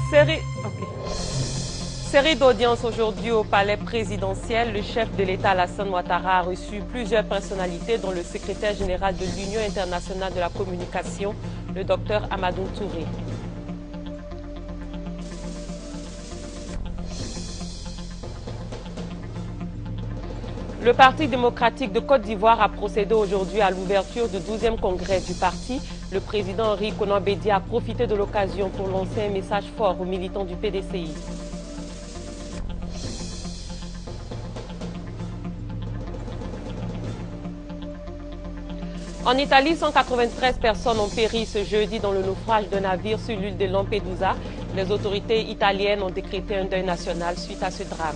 Série, ok. Série d'audience aujourd'hui au palais présidentiel. Le chef de l'État, Alassane Ouattara, a reçu plusieurs personnalités, dont le secrétaire général de l'Union internationale de la communication, le docteur Amadou Touré. Le Parti démocratique de Côte d'Ivoire a procédé aujourd'hui à l'ouverture du 12e congrès du parti. Le président Henri Konan Bédié a profité de l'occasion pour lancer un message fort aux militants du PDCI. En Italie, 193 personnes ont péri ce jeudi dans le naufrage d'un navire sur l'île de Lampedusa. Les autorités italiennes ont décrété un deuil national suite à ce drame.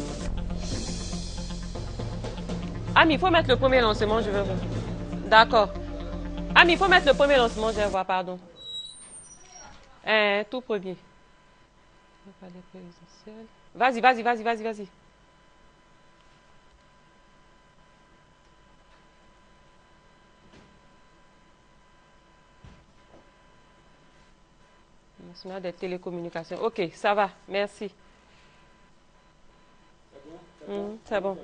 Ami, il faut mettre le premier lancement, je veux voir. D'accord. Ami, il faut mettre le premier lancement, je vais voir, pardon. Tout premier. Vas-y, vas-y. National des télécommunications. Ok, ça va, merci. C'est bon.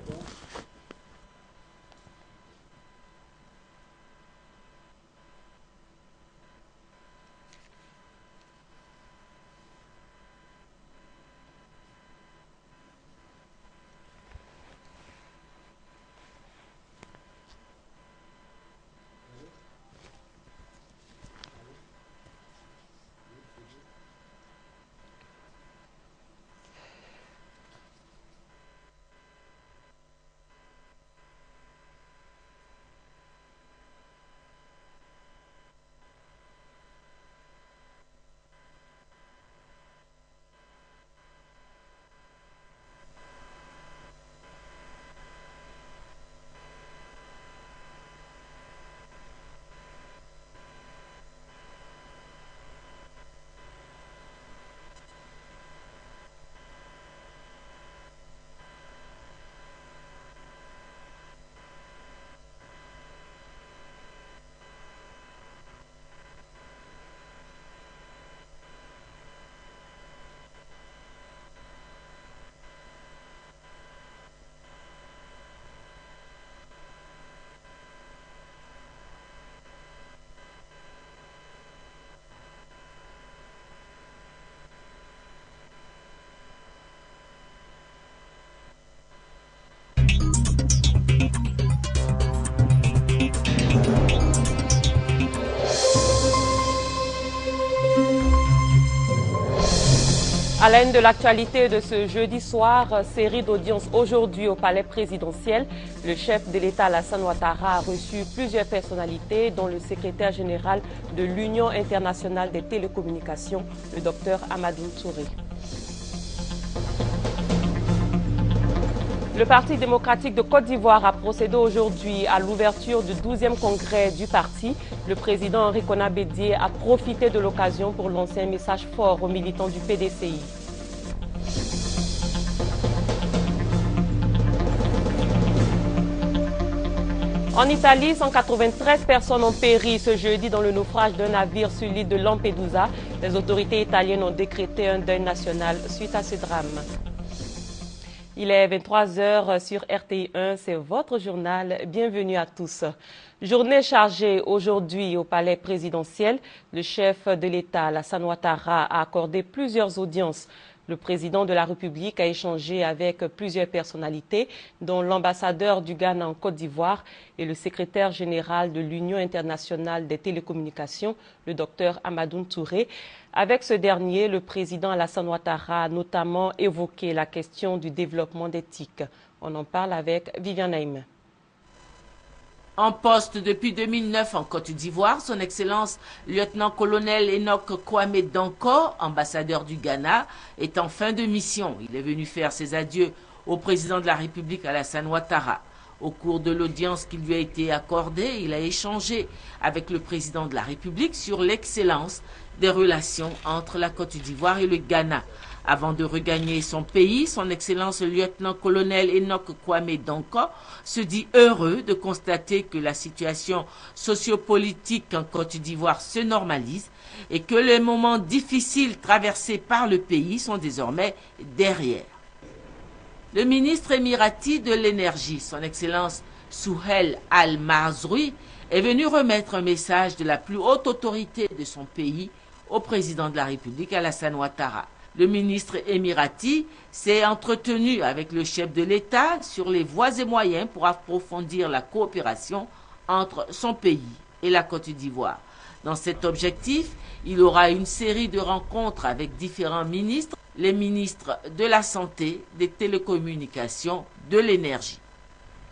À la une de l'actualité de ce jeudi soir, série d'audience aujourd'hui au palais présidentiel. Le chef de l'État, Alassane Ouattara, a reçu plusieurs personnalités, dont le secrétaire général de l'Union internationale des télécommunications, le docteur Amadou Touré. Le Parti démocratique de Côte d'Ivoire a procédé aujourd'hui à l'ouverture du 12e congrès du parti. Le président Henri Konan Bédié a profité de l'occasion pour lancer un message fort aux militants du PDCI. En Italie, 193 personnes ont péri ce jeudi dans le naufrage d'un navire sur l'île de Lampedusa. Les autorités italiennes ont décrété un deuil national suite à ce drame. Il est 23h sur RTI1, c'est votre journal. Bienvenue à tous. Journée chargée aujourd'hui au palais présidentiel. Le chef de l'État, Alassane Ouattara, a accordé plusieurs audiences. Le président de la République a échangé avec plusieurs personnalités, dont l'ambassadeur du Ghana en Côte d'Ivoire et le secrétaire général de l'Union internationale des télécommunications, le docteur Amadou Touré. Avec ce dernier, le président Alassane Ouattara a notamment évoqué la question du développement d'éthique. On en parle avec Viviane Naïm. En poste depuis 2009 en Côte d'Ivoire, son Excellence lieutenant-colonel Enoch Kwame Danko, ambassadeur du Ghana, est en fin de mission. Il est venu faire ses adieux au président de la République Alassane Ouattara. Au cours de l'audience qui lui a été accordée, il a échangé avec le président de la République sur l'excellence des relations entre la Côte d'Ivoire et le Ghana. Avant de regagner son pays, son Excellence le lieutenant-colonel Enoch Kwame Danko se dit heureux de constater que la situation sociopolitique en Côte d'Ivoire se normalise et que les moments difficiles traversés par le pays sont désormais derrière. Le ministre émirati de l'énergie, son Excellence Souheil Al-Mazroui, est venu remettre un message de la plus haute autorité de son pays au président de la République, Alassane Ouattara. Le ministre émirati s'est entretenu avec le chef de l'État sur les voies et moyens pour approfondir la coopération entre son pays et la Côte d'Ivoire. Dans cet objectif, il aura une série de rencontres avec différents ministres, les ministres de la Santé, des télécommunications, de l'énergie.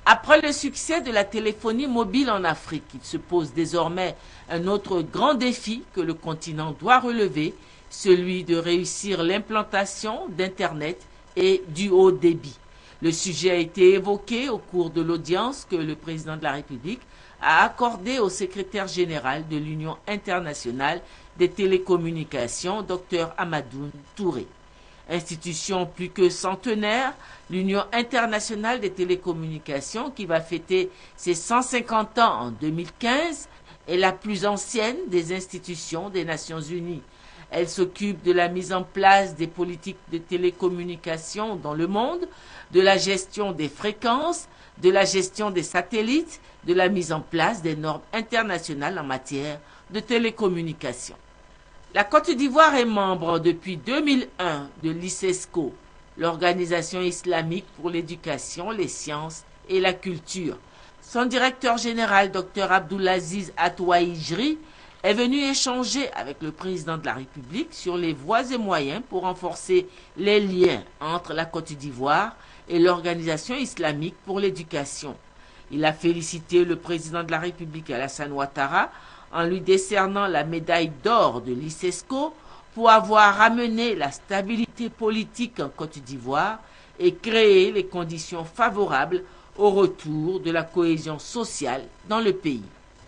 Après le succès de la téléphonie mobile en Afrique, il se pose désormais un autre grand défi que le continent doit relever, celui de réussir l'implantation d'Internet et du haut débit. Le sujet a été évoqué au cours de l'audience que le président de la République a accordée au secrétaire général de l'Union internationale des télécommunications, Dr Amadou Touré. Institution plus que centenaire, l'Union internationale des télécommunications, qui va fêter ses 150 ans en 2015, est la plus ancienne des institutions des Nations Unies. Elle s'occupe de la mise en place des politiques de télécommunications dans le monde, de la gestion des fréquences, de la gestion des satellites, de la mise en place des normes internationales en matière de télécommunications. La Côte d'Ivoire est membre depuis 2001 de l'ICESCO, l'Organisation islamique pour l'éducation, les sciences et la culture. Son directeur général, Dr Abdoulaziz Atouaïjri, est venu échanger avec le président de la République sur les voies et moyens pour renforcer les liens entre la Côte d'Ivoire et l'Organisation islamique pour l'éducation. Il a félicité le président de la République, Alassane Ouattara, en lui décernant la médaille d'or de l'ICESCO pour avoir ramené la stabilité politique en Côte d'Ivoire et créé les conditions favorables au retour de la cohésion sociale dans le pays.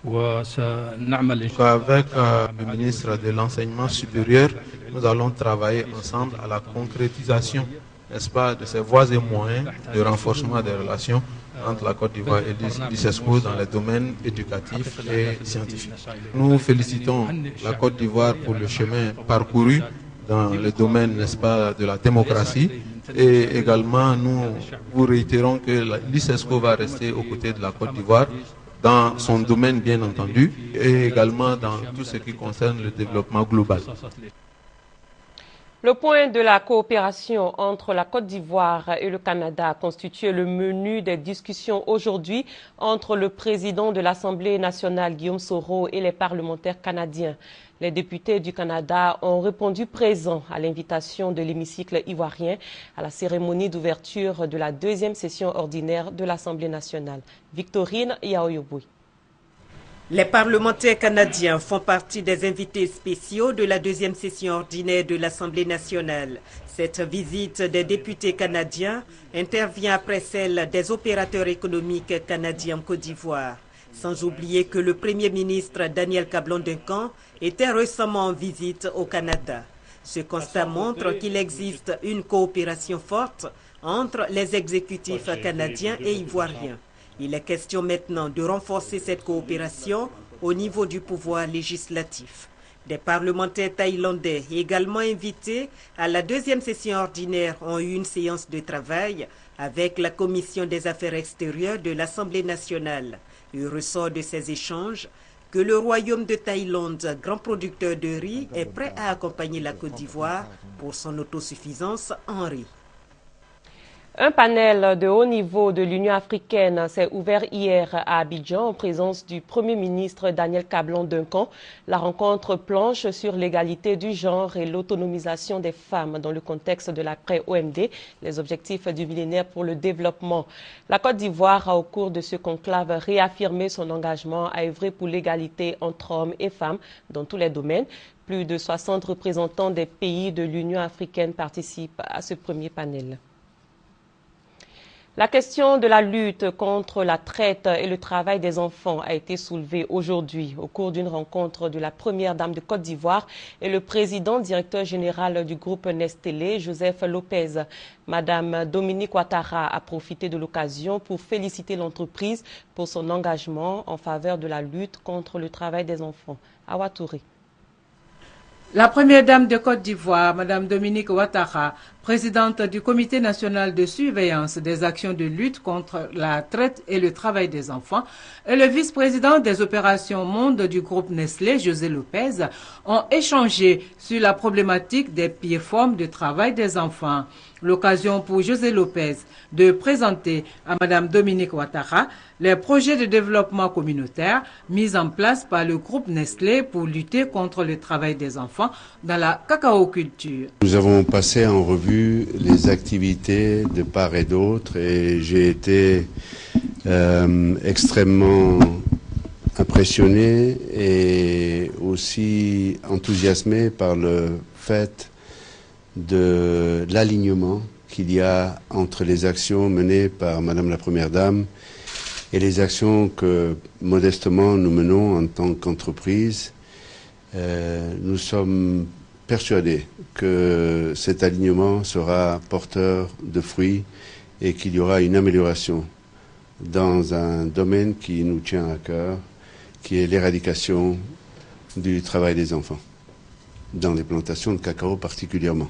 Avec le ministre de l'Enseignement supérieur, nous allons travailler ensemble à la concrétisation, n'est-ce pas, de ces voies et moyens de renforcement des relations entre la Côte d'Ivoire et l'ICESCO dans les domaines éducatifs et scientifiques. Nous félicitons la Côte d'Ivoire pour le chemin parcouru dans le domaine, n'est-ce pas, de la démocratie, et également nous vous réitérons que l'ICESCO va rester aux côtés de la Côte d'Ivoire dans son domaine bien entendu et également dans tout ce qui concerne le développement global. Le point de la coopération entre la Côte d'Ivoire et le Canada a constitué le menu des discussions aujourd'hui entre le président de l'Assemblée nationale, Guillaume Soro, et les parlementaires canadiens. Les députés du Canada ont répondu présents à l'invitation de l'hémicycle ivoirien à la cérémonie d'ouverture de la deuxième session ordinaire de l'Assemblée nationale. Victorine Yaoyoboui. Les parlementaires canadiens font partie des invités spéciaux de la deuxième session ordinaire de l'Assemblée nationale. Cette visite des députés canadiens intervient après celle des opérateurs économiques canadiens en Côte d'Ivoire. Sans oublier que le Premier ministre Daniel Cablon-Duncan était récemment en visite au Canada. Ce constat montre qu'il existe une coopération forte entre les exécutifs canadiens et ivoiriens. Il est question maintenant de renforcer cette coopération au niveau du pouvoir législatif. Des parlementaires thaïlandais également invités à la deuxième session ordinaire ont eu une séance de travail avec la Commission des affaires extérieures de l'Assemblée nationale. Il ressort de ces échanges que le Royaume de Thaïlande, grand producteur de riz, est prêt à accompagner la Côte d'Ivoire pour son autosuffisance en riz. Un panel de haut niveau de l'Union africaine s'est ouvert hier à Abidjan en présence du Premier ministre Daniel Cablon-Duncan. La rencontre planche sur l'égalité du genre et l'autonomisation des femmes dans le contexte de l'après-OMD, les objectifs du millénaire pour le développement. La Côte d'Ivoire a au cours de ce conclave réaffirmé son engagement à œuvrer pour l'égalité entre hommes et femmes dans tous les domaines. Plus de 60 représentants des pays de l'Union africaine participent à ce premier panel. La question de la lutte contre la traite et le travail des enfants a été soulevée aujourd'hui au cours d'une rencontre de la première dame de Côte d'Ivoire et le président directeur général du groupe Nestlé, Joseph Lopez. Madame Dominique Ouattara a profité de l'occasion pour féliciter l'entreprise pour son engagement en faveur de la lutte contre le travail des enfants. Awa Touré. La première dame de Côte d'Ivoire, Mme Dominique Ouattara, présidente du Comité national de surveillance des actions de lutte contre la traite et le travail des enfants, et le vice-président des opérations monde du groupe Nestlé, José Lopez, ont échangé sur la problématique des pires formes de travail des enfants. L'occasion pour José Lopez de présenter à Mme Dominique Ouattara les projets de développement communautaire mis en place par le groupe Nestlé pour lutter contre le travail des enfants dans la cacaoculture. Nous avons passé en revue les activités de part et d'autre et j'ai été extrêmement impressionné et aussi enthousiasmé par le fait de l'alignement qu'il y a entre les actions menées par Madame la Première Dame et les actions que modestement nous menons en tant qu'entreprise. Nous sommes persuadés que cet alignement sera porteur de fruits et qu'il y aura une amélioration dans un domaine qui nous tient à cœur, qui est l'éradication du travail des enfants, dans les plantations de cacao particulièrement.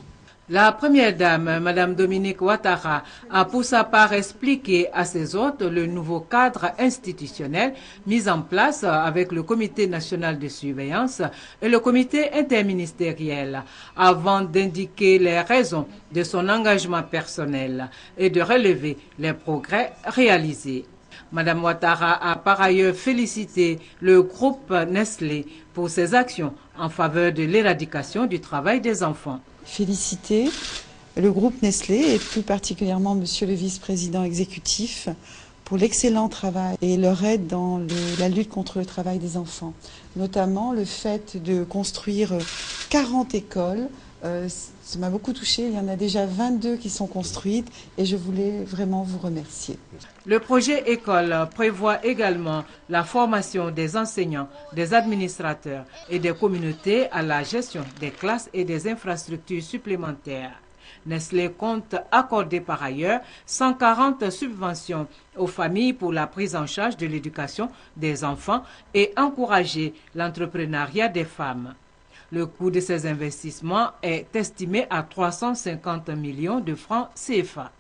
La première dame, Mme Dominique Ouattara, a pour sa part expliqué à ses hôtes le nouveau cadre institutionnel mis en place avec le Comité national de surveillance et le Comité interministériel, avant d'indiquer les raisons de son engagement personnel et de relever les progrès réalisés. Mme Ouattara a par ailleurs félicité le groupe Nestlé pour ses actions en faveur de l'éradication du travail des enfants. Féliciter le groupe Nestlé et plus particulièrement Monsieur le vice-président exécutif pour l'excellent travail et leur aide dans la lutte contre le travail des enfants. Notamment le fait de construire 40 écoles. Ça m'a beaucoup touchée. Il y en a déjà 22 qui sont construites et je voulais vraiment vous remercier. Le projet école prévoit également la formation des enseignants, des administrateurs et des communautés à la gestion des classes et des infrastructures supplémentaires. Nestlé compte accorder par ailleurs 140 subventions aux familles pour la prise en charge de l'éducation des enfants et encourager l'entrepreneuriat des femmes. Le coût de ces investissements est estimé à 350 millions de francs CFA.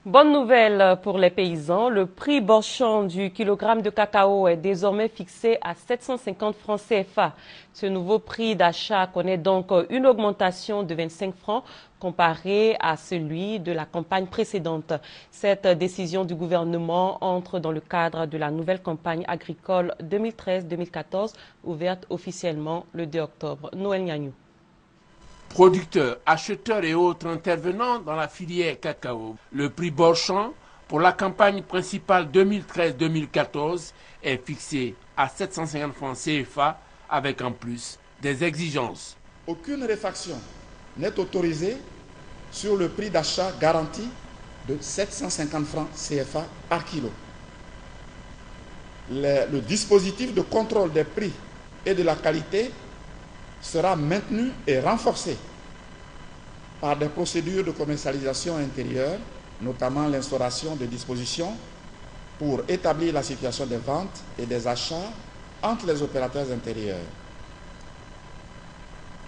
Bonne nouvelle pour les paysans, le prix borchon du kilogramme de cacao est désormais fixé à 750 francs CFA. Ce nouveau prix d'achat connaît donc une augmentation de 25 francs comparé à celui de la campagne précédente. Cette décision du gouvernement entre dans le cadre de la nouvelle campagne agricole 2013-2014 ouverte officiellement le 2 octobre. Noël Niagnou. Producteurs, acheteurs et autres intervenants dans la filière cacao. Le prix borchon pour la campagne principale 2013-2014 est fixé à 750 francs CFA avec en plus des exigences. Aucune réfaction n'est autorisée sur le prix d'achat garanti de 750 francs CFA par kilo. Le dispositif de contrôle des prix et de la qualité sera maintenu et renforcé par des procédures de commercialisation intérieure, notamment l'instauration de dispositions pour établir la situation des ventes et des achats entre les opérateurs intérieurs.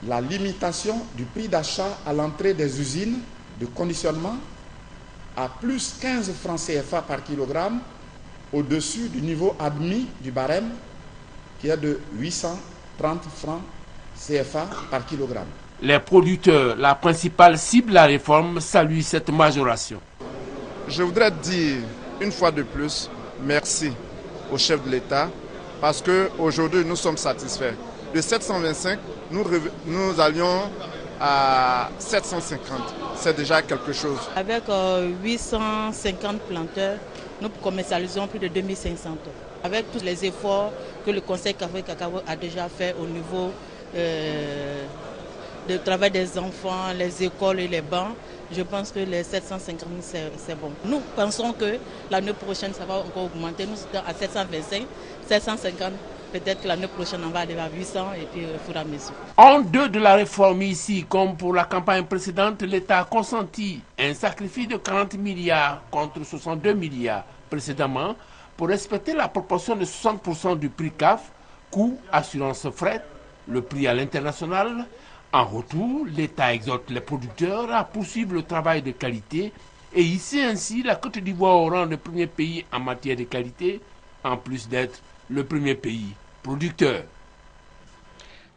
La limitation du prix d'achat à l'entrée des usines de conditionnement à plus 15 francs CFA par kilogramme au-dessus du niveau admis du barème qui est de 830 francs CFA par kilogramme. Les producteurs, la principale cible de la réforme, saluent cette majoration. Je voudrais dire une fois de plus merci au chef de l'État parce qu'aujourd'hui nous sommes satisfaits. De 725, nous allions à 750. C'est déjà quelque chose. Avec 850 planteurs, nous commercialisons plus de 2500 tonnes. Avec tous les efforts que le Conseil Café-Cacao a déjà fait au niveau du travail des enfants, les écoles et les bancs, je pense que les 750 c'est bon. Nous pensons que l'année prochaine ça va encore augmenter. Nous sommes à 725, 750. Peut-être que l'année prochaine on va aller à 800 et puis au fur et à mesure. En deux de la réforme ici, comme pour la campagne précédente, l'État a consenti un sacrifice de 40 milliards contre 62 milliards précédemment pour respecter la proportion de 60% du prix CAF, coût, assurance fret, le prix à l'international. En retour, l'État exhorte les producteurs à poursuivre le travail de qualité et hisser ainsi la Côte d'Ivoire au rang de premier pays en matière de qualité, en plus d'être le premier pays producteur.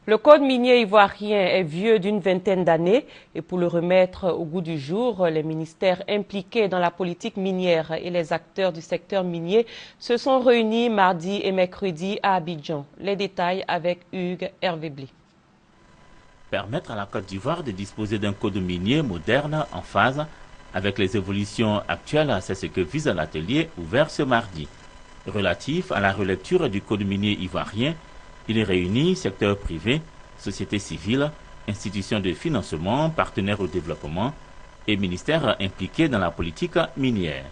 Le code minier ivoirien est vieux d'une vingtaine d'années et pour le remettre au goût du jour, les ministères impliqués dans la politique minière et les acteurs du secteur minier se sont réunis mardi et mercredi à Abidjan. Les détails avec Hugues Hervé-Bly. Permettre à la Côte d'Ivoire de disposer d'un code minier moderne en phase avec les évolutions actuelles, c'est ce que vise l'atelier ouvert ce mardi. Relatif à la relecture du code minier ivoirien, il réunit secteur privé, société civile, institutions de financement, partenaires au développement et ministères impliqués dans la politique minière.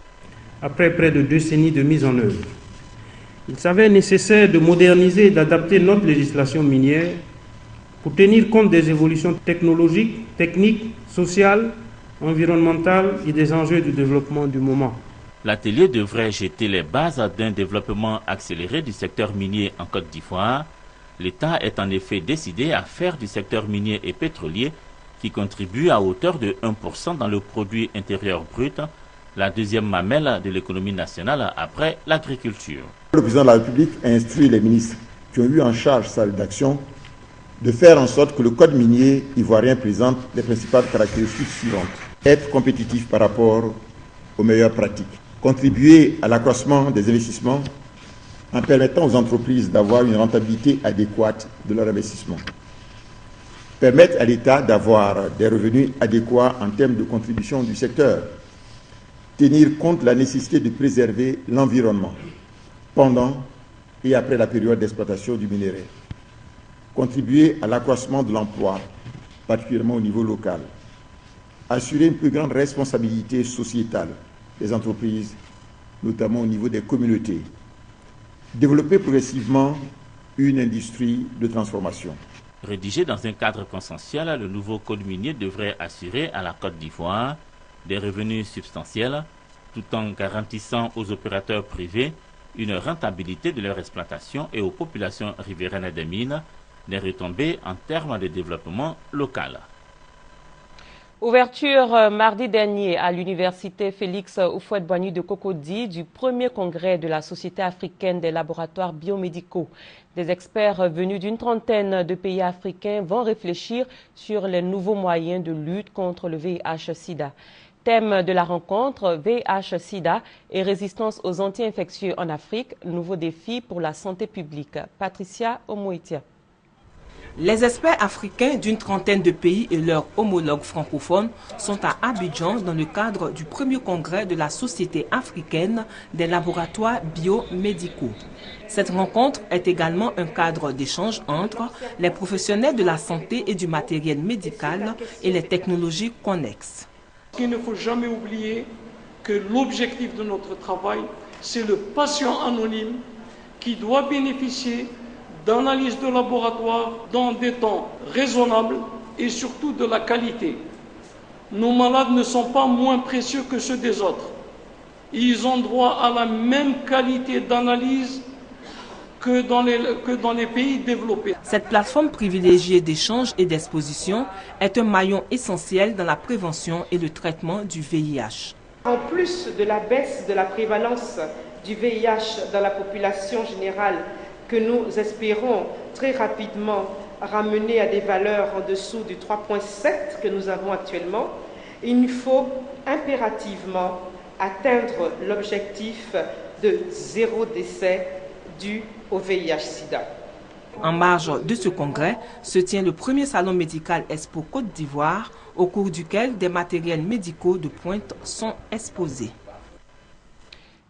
Après près de 2 décennies de mise en œuvre, il s'avère nécessaire de moderniser et d'adapter notre législation minière pour tenir compte des évolutions technologiques, techniques, sociales, environnementales et des enjeux du développement du moment. L'atelier devrait jeter les bases d'un développement accéléré du secteur minier en Côte d'Ivoire. L'État est en effet décidé à faire du secteur minier et pétrolier, qui contribue à hauteur de 1% dans le produit intérieur brut, la deuxième mamelle de l'économie nationale après l'agriculture. Le président de la République a instruit les ministres qui ont eu en charge sa rédaction de faire en sorte que le code minier ivoirien présente les principales caractéristiques suivantes. Être compétitif par rapport aux meilleures pratiques. Contribuer à l'accroissement des investissements en permettant aux entreprises d'avoir une rentabilité adéquate de leur investissement. Permettre à l'État d'avoir des revenus adéquats en termes de contribution du secteur. Tenir compte de la nécessité de préserver l'environnement pendant et après la période d'exploitation du minerai. Contribuer à l'accroissement de l'emploi, particulièrement au niveau local. Assurer une plus grande responsabilité sociétale des entreprises, notamment au niveau des communautés. Développer progressivement une industrie de transformation. Rédigé dans un cadre consensuel, le nouveau code minier devrait assurer à la Côte d'Ivoire des revenus substantiels, tout en garantissant aux opérateurs privés une rentabilité de leur exploitation et aux populations riveraines des mines des retombées en termes de développement local. Ouverture mardi dernier à l'université Félix Houphouët-Boigny de Cocody du premier congrès de la Société africaine des laboratoires biomédicaux. Des experts venus d'une trentaine de pays africains vont réfléchir sur les nouveaux moyens de lutte contre le VIH-Sida. Thème de la rencontre, VIH-Sida et résistance aux anti-infectieux en Afrique, nouveaux défis pour la santé publique. Patricia Omoitia. Les experts africains d'une trentaine de pays et leurs homologues francophones sont à Abidjan dans le cadre du premier congrès de la Société africaine des laboratoires biomédicaux. Cette rencontre est également un cadre d'échange entre les professionnels de la santé et du matériel médical et les technologies connexes. Il ne faut jamais oublier que l'objectif de notre travail, c'est le patient anonyme qui doit bénéficier d'analyses de laboratoire dans des temps raisonnables et surtout de la qualité. Nos malades ne sont pas moins précieux que ceux des autres. Ils ont droit à la même qualité d'analyse que dans les pays développés. Cette plateforme privilégiée d'échange et d'exposition est un maillon essentiel dans la prévention et le traitement du VIH. En plus de la baisse de la prévalence du VIH dans la population générale, que nous espérons très rapidement ramener à des valeurs en dessous du 3,7 que nous avons actuellement, il faut impérativement atteindre l'objectif de 0 décès dû au VIH-Sida. En marge de ce congrès se tient le premier salon médical Expo Côte d'Ivoire, au cours duquel des matériels médicaux de pointe sont exposés.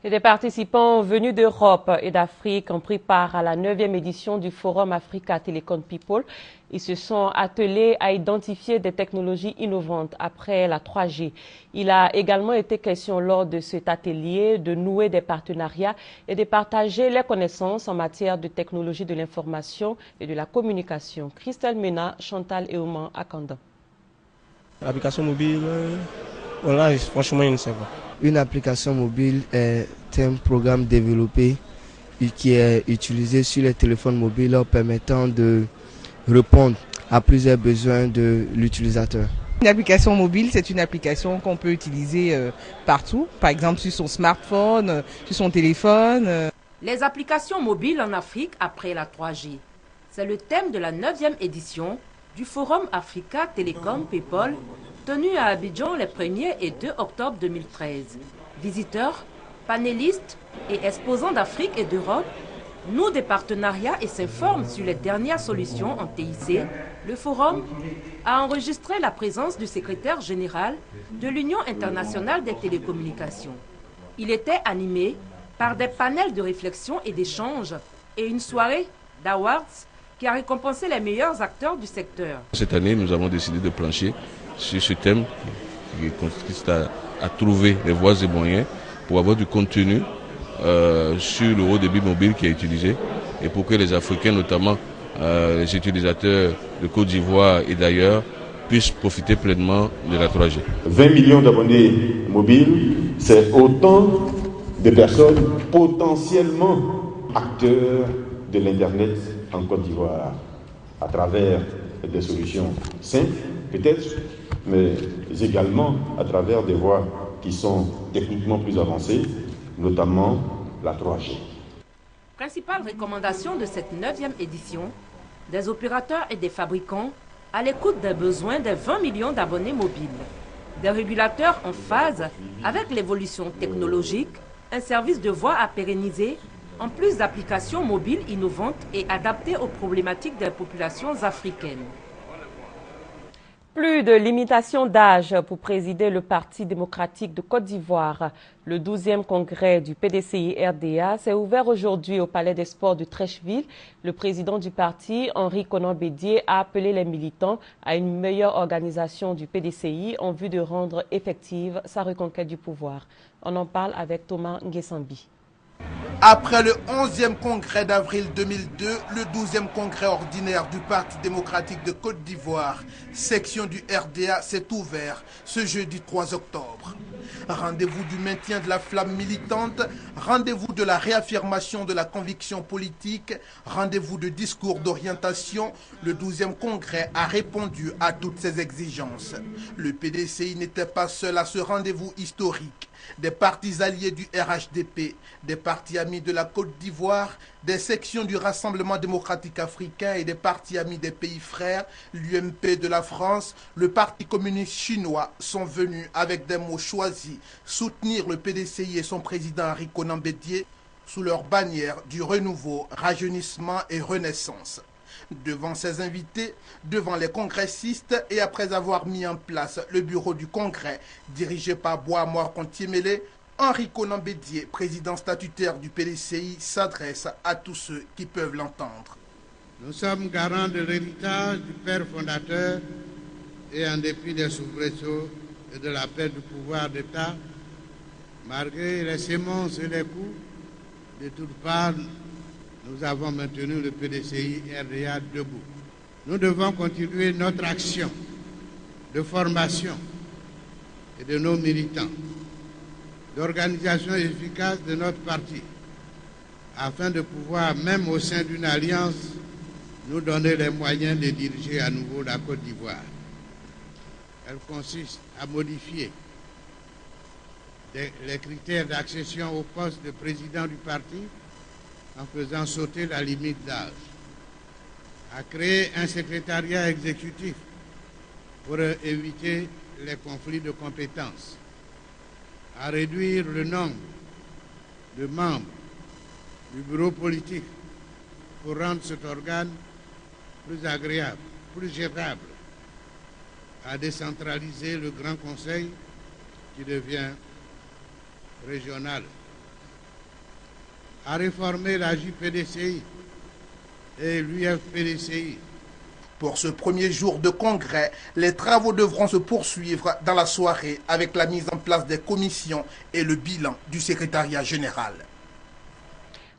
Et des participants venus d'Europe et d'Afrique ont pris part à la 9e édition du Forum Africa Telecom People. Ils se sont attelés à identifier des technologies innovantes après la 3G. Il a également été question lors de cet atelier de nouer des partenariats et de partager les connaissances en matière de technologie de l'information et de la communication. Christelle Mena, Chantal Eouman, Akanda. L'application mobile, voilà, franchement, je ne sais pas. Une application mobile est un programme développé et qui est utilisé sur les téléphones mobiles permettant de répondre à plusieurs besoins de l'utilisateur. Une application mobile, c'est une application qu'on peut utiliser partout, par exemple sur son smartphone, sur son téléphone. Les applications mobiles en Afrique après la 3G. C'est le thème de la 9e édition du Forum Africa Telecom People, tenu à Abidjan les 1er et 2 octobre 2013. Visiteurs, panélistes et exposants d'Afrique et d'Europe nouent des partenariats et s'informent sur les dernières solutions en TIC. Le forum a enregistré la présence du secrétaire général de l'Union internationale des télécommunications. Il était animé par des panels de réflexion et d'échange et une soirée d'awards qui a récompensé les meilleurs acteurs du secteur. Cette année, nous avons décidé de plancher sur ce thème qui consiste à trouver les voies et moyens pour avoir du contenu sur le haut débit mobile qui est utilisé et pour que les Africains, notamment les utilisateurs de Côte d'Ivoire et d'ailleurs, puissent profiter pleinement de la 3G. 20 millions d'abonnés mobiles, c'est autant de personnes potentiellement acteurs de l'Internet en Côte d'Ivoire, à travers des solutions simples, peut-être, mais également à travers des voies qui sont techniquement plus avancées, notamment la 3G. Principale recommandation de cette 9e édition, des opérateurs et des fabricants à l'écoute des besoins des 20 millions d'abonnés mobiles. Des régulateurs en phase avec l'évolution technologique, un service de voix à pérenniser, en plus d'applications mobiles innovantes et adaptées aux problématiques des populations africaines. Plus de limitation d'âge pour présider le Parti démocratique de Côte d'Ivoire. Le 12e congrès du PDCI-RDA s'est ouvert aujourd'hui au Palais des Sports de Treichville. Le président du parti, Henri Konan Bédié, a appelé les militants à une meilleure organisation du PDCI en vue de rendre effective sa reconquête du pouvoir. On en parle avec Thomas Nguessambi. Après le 11e congrès d'avril 2002, le 12e congrès ordinaire du Parti démocratique de Côte d'Ivoire, section du RDA, s'est ouvert ce jeudi 3 octobre. Rendez-vous du maintien de la flamme militante, rendez-vous de la réaffirmation de la conviction politique, rendez-vous de discours d'orientation, le 12e congrès a répondu à toutes ces exigences. Le PDCI n'était pas seul à ce rendez-vous historique. Des partis alliés du RHDP, des partis amis de la Côte d'Ivoire, des sections du Rassemblement démocratique africain et des partis amis des pays frères, l'UMP de la France, le Parti communiste chinois sont venus avec des mots choisis soutenir le PDCI et son président Henri Konan Bédié sous leur bannière du renouveau, rajeunissement et renaissance. Devant ses invités, devant les congressistes et après avoir mis en place le bureau du congrès dirigé par Boamor Contiemele, Henri Konan Bédié, président statutaire du PDCI, s'adresse à tous ceux qui peuvent l'entendre. Nous sommes garants de l'héritage du père fondateur et en dépit des soubresauts et de la perte du pouvoir d'État, malgré les semonces et les coups, de toutes parts, nous avons maintenu le PDCI-RDA debout. Nous devons continuer notre action de formation et de nos militants, d'organisation efficace de notre parti, afin de pouvoir, même au sein d'une alliance, nous donner les moyens de diriger à nouveau la Côte d'Ivoire. Elle consiste à modifier les critères d'accession au poste de président du parti, en faisant sauter la limite d'âge, à créer un secrétariat exécutif pour éviter les conflits de compétences, à réduire le nombre de membres du bureau politique pour rendre cet organe plus agréable, plus gérable, à décentraliser le Grand Conseil qui devient régional, à réformer la JPDCI et l'UFPDCI. Pour ce premier jour de congrès, les travaux devront se poursuivre dans la soirée avec la mise en place des commissions et le bilan du secrétariat général.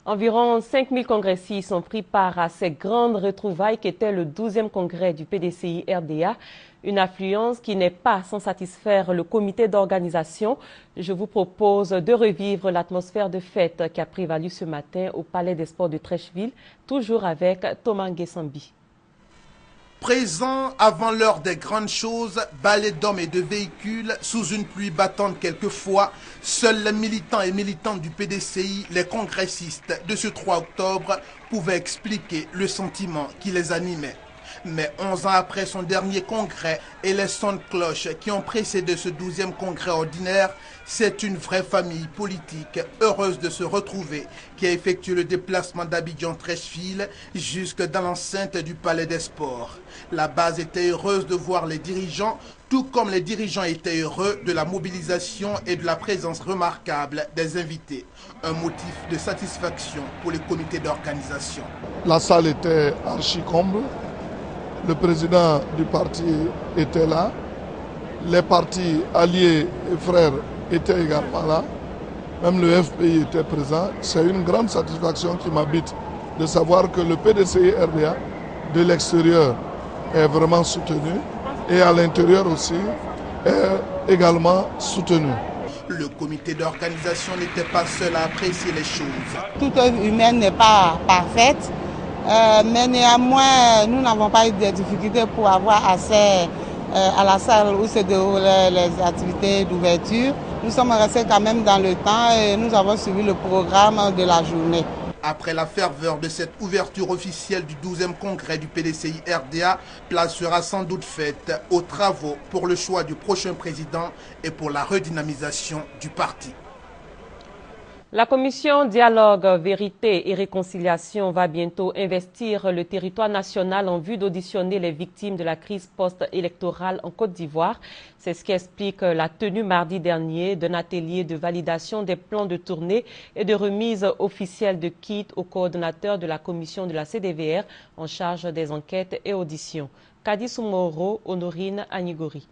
Environ 5000 congressistes ont pris part à ces grandes retrouvailles qu'était le 12e congrès du PDCI-RDA. Une affluence qui n'est pas sans satisfaire le comité d'organisation. Je vous propose de revivre l'atmosphère de fête qui a prévalu ce matin au Palais des Sports de Treichville, toujours avec Thomas Nguessambi. Présent avant l'heure des grandes choses, balais d'hommes et de véhicules, sous une pluie battante quelquefois, seuls les militants et militantes du PDCI, les congressistes de ce 3 octobre, pouvaient expliquer le sentiment qui les animait. Mais 11 ans après son dernier congrès et les sons de cloche qui ont précédé ce 12e congrès ordinaire, c'est une vraie famille politique heureuse de se retrouver qui a effectué le déplacement d'Abidjan-Treichville jusque dans l'enceinte du Palais des Sports. La base était heureuse de voir les dirigeants, tout comme les dirigeants étaient heureux de la mobilisation et de la présence remarquable des invités. Un motif de satisfaction pour le comité d'organisation. La salle était archi-comble. Le président du parti était là. Les partis alliés et frères étaient également là. Même le FPI était présent. C'est une grande satisfaction qui m'habite de savoir que le PDCI RDA de l'extérieur est vraiment soutenu et à l'intérieur aussi est également soutenu. Le comité d'organisation n'était pas seul à apprécier les choses. Toute œuvre humaine n'est pas parfaite, mais néanmoins, nous n'avons pas eu de difficultés pour avoir accès à la salle où se déroulaient les activités d'ouverture. Nous sommes restés quand même dans le temps et nous avons suivi le programme de la journée. Après la ferveur de cette ouverture officielle du 12e congrès du PDCI RDA, place sera sans doute faite aux travaux pour le choix du prochain président et pour la redynamisation du parti. La commission Dialogue, Vérité et Réconciliation va bientôt investir le territoire national en vue d'auditionner les victimes de la crise post-électorale en Côte d'Ivoire. C'est ce qui explique la tenue mardi dernier d'un atelier de validation des plans de tournée et de remise officielle de kits au coordonnateur de la commission de la CDVR en charge des enquêtes et auditions. Kadi Soumoro, Honorine Anigori.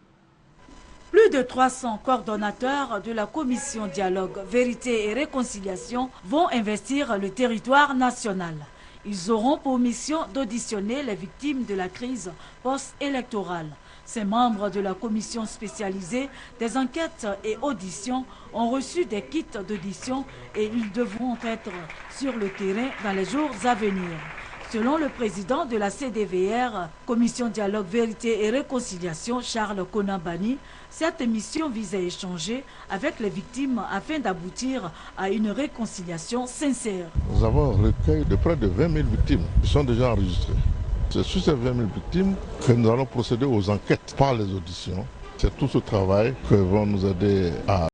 Plus de 300 coordonnateurs de la commission Dialogue, Vérité et Réconciliation vont investir le territoire national. Ils auront pour mission d'auditionner les victimes de la crise post-électorale. Ces membres de la commission spécialisée des enquêtes et auditions ont reçu des kits d'audition et ils devront être sur le terrain dans les jours à venir. Selon le président de la CDVR, Commission Dialogue, Vérité et Réconciliation, Charles Konambani, cette mission vise à échanger avec les victimes afin d'aboutir à une réconciliation sincère. Nous avons un recueil de près de 20 000 victimes qui sont déjà enregistrées. C'est sur ces 20 000 victimes que nous allons procéder aux enquêtes par les auditions. C'est tout ce travail que vont nous aider à